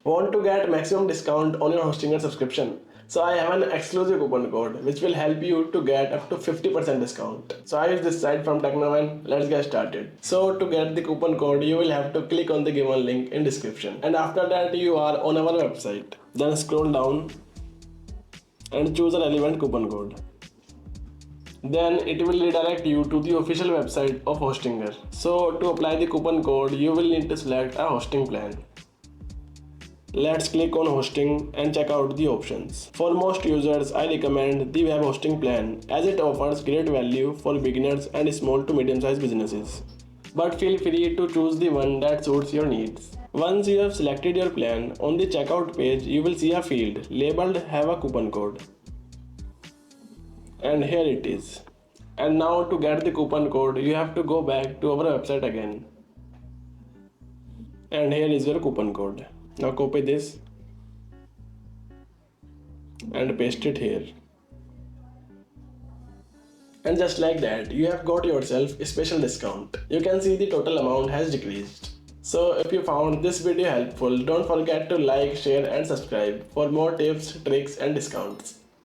Want to get maximum discount on your hosting and subscription? So I have an exclusive coupon code which will help you to get up to 50% discount. So I use this site from Technovan. Let's get started. So to get the coupon code, you will have to click on the given link in description. And after that, you are on our website. Then scroll down and choose a relevant coupon code. Then it will redirect you to the official website of Hostinger. So to apply the coupon code, you will need to select a hosting plan. Let's click on hosting and check out the options. For most users, I recommend the web hosting plan as it offers great value for beginners and small to medium sized businesses. But feel free to choose the one that suits your needs. Once you have selected your plan, on the checkout page you will see a field labeled have a coupon code. And here it is. And now to get the coupon code, you have to go back to our website again. And here is your coupon code. Now copy this and paste it here. And just like that, you have got yourself a special discount. You can see the total amount has decreased. So if you found this video helpful, don't forget to like, share and subscribe for more tips, tricks and discounts.